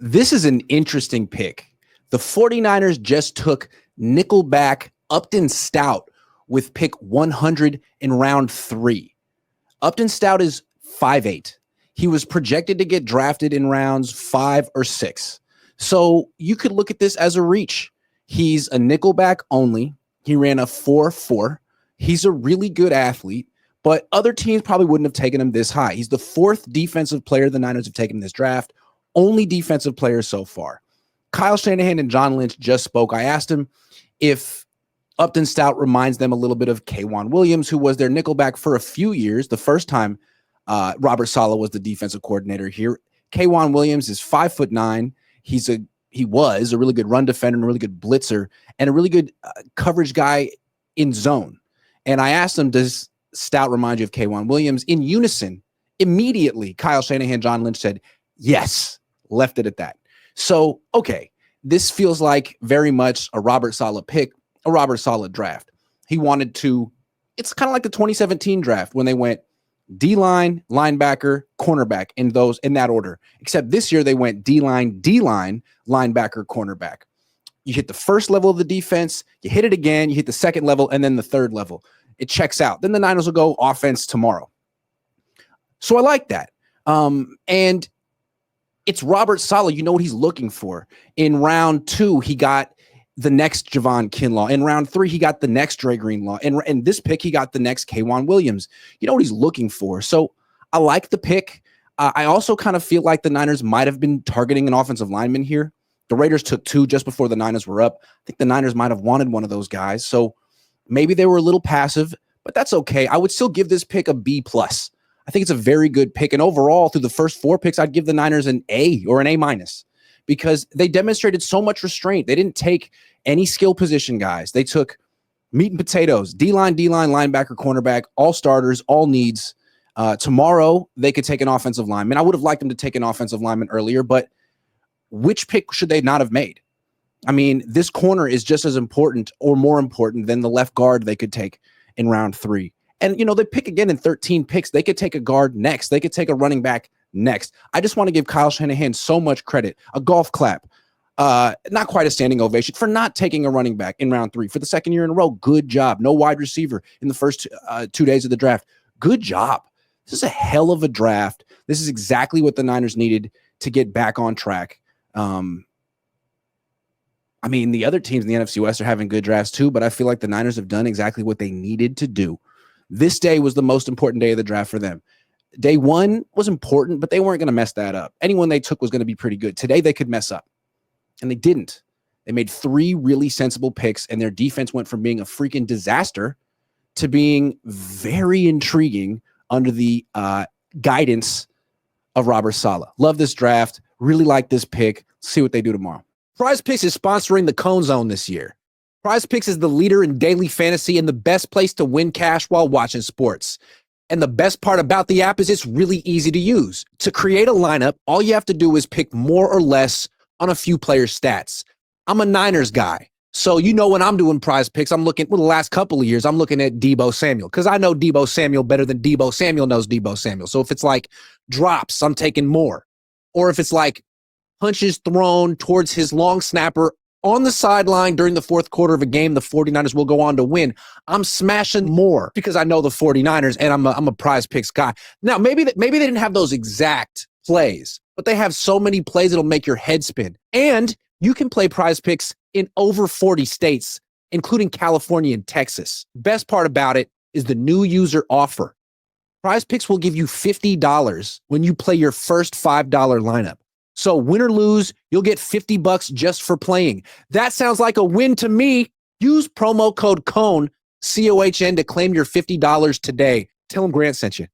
This is an interesting pick. The 49ers just took Nickelback Upton Stout with pick 100 in round 3. Upton Stout is 5'8". He was projected to get drafted in rounds 5 or 6. So you could look at this as a reach. He's a Nickelback only. He ran a 4.4. He's a really good athlete, but other teams probably wouldn't have taken him this high. He's the 4th defensive player the Niners have taken in this draft. Only defensive player so far. Kyle Shanahan and John Lynch just spoke. I asked him if Upton Stout reminds them a little bit of Cohn Williams, who was their Nickelback for a few years. The first time Robert Saleh was the defensive coordinator here. Cohn Williams is 5'9". He was a really good run defender and a really good blitzer and a really good coverage guy in zone. And I asked him, does Stout remind you of Cohn Williams? In unison, immediately, Kyle Shanahan, John Lynch said, yes, left it at that. So, okay, this feels like very much a Robert Saleh pick, a Robert Saleh draft. He wanted to, it's kind of like the 2017 draft when they went D-line, linebacker, cornerback in that order. Except this year they went D-line, linebacker, cornerback. You hit the first level of the defense, you hit it again, you hit the second level, and then the third level. It checks out. Then the Niners will go offense tomorrow. So I like that. And it's Robert Saleh. You know what he's looking for. In round 2, he got the next Javon Kinlaw. In round 3, he got the next Dre Greenlaw. And this pick, he got the next Cohn Williams. You know what he's looking for. So I like the pick. I also kind of feel like the Niners might have been targeting an offensive lineman here. The Raiders took 2 just before the Niners were up. I think the Niners might have wanted one of those guys. So maybe they were a little passive, but that's okay. I would still give this pick a B+. I think it's a very good pick. And overall, through the first 4 picks, I'd give the Niners an A or an A- because they demonstrated so much restraint. They didn't take any skill position guys. They took meat and potatoes, D-line, linebacker, cornerback, all starters, all needs. Tomorrow, they could take an offensive lineman. I would have liked them to take an offensive lineman earlier, but which pick should they not have made? I mean, this corner is just as important or more important than the left guard they could take in round 3. And, you know, they pick again in 13 picks. They could take a guard next. They could take a running back next. I just want to give Kyle Shanahan so much credit. A golf clap. Not quite a standing ovation for not taking a running back in round 3 for the second year in a row. Good job. No wide receiver in the first 2 days of the draft. Good job. This is a hell of a draft. This is exactly what the Niners needed to get back on track. I mean, the other teams in the NFC West are having good drafts too, but I feel like the Niners have done exactly what they needed to do. This day was the most important day of the draft for them. Day 1 was important, but they weren't going to mess that up. Anyone they took was going to be pretty good. Today, they could mess up, and they didn't. They made 3 really sensible picks, and their defense went from being a freaking disaster to being very intriguing under the guidance of Robert Saleh. Love this draft. Really like this pick. See what they do tomorrow. Prize Picks is sponsoring the Cohn Zone this year. Prize Picks is the leader in daily fantasy and the best place to win cash while watching sports. And the best part about the app is it's really easy to use. To create a lineup, all you have to do is pick more or less on a few players' stats. I'm a Niners guy. So, you know, when I'm doing Prize Picks, I'm looking, the last couple of years, I'm looking at Deebo Samuel because I know Deebo Samuel better than Deebo Samuel knows Deebo Samuel. So if it's like drops, I'm taking more. Or if it's like punches thrown towards his long snapper on the sideline during the fourth quarter of a game, the 49ers will go on to win. I'm smashing more because I know the 49ers and I'm a Prize Picks guy. Now, maybe they didn't have those exact plays, but they have so many plays that'll make your head spin. And you can play Prize Picks in over 40 states, including California and Texas. Best part about it is the new user offer. Prize Picks will give you $50 when you play your first $5 lineup. So win or lose, you'll get $50 just for playing. That sounds like a win to me. Use promo code COHN, COHN, to claim your $50 today. Tell them Grant sent you.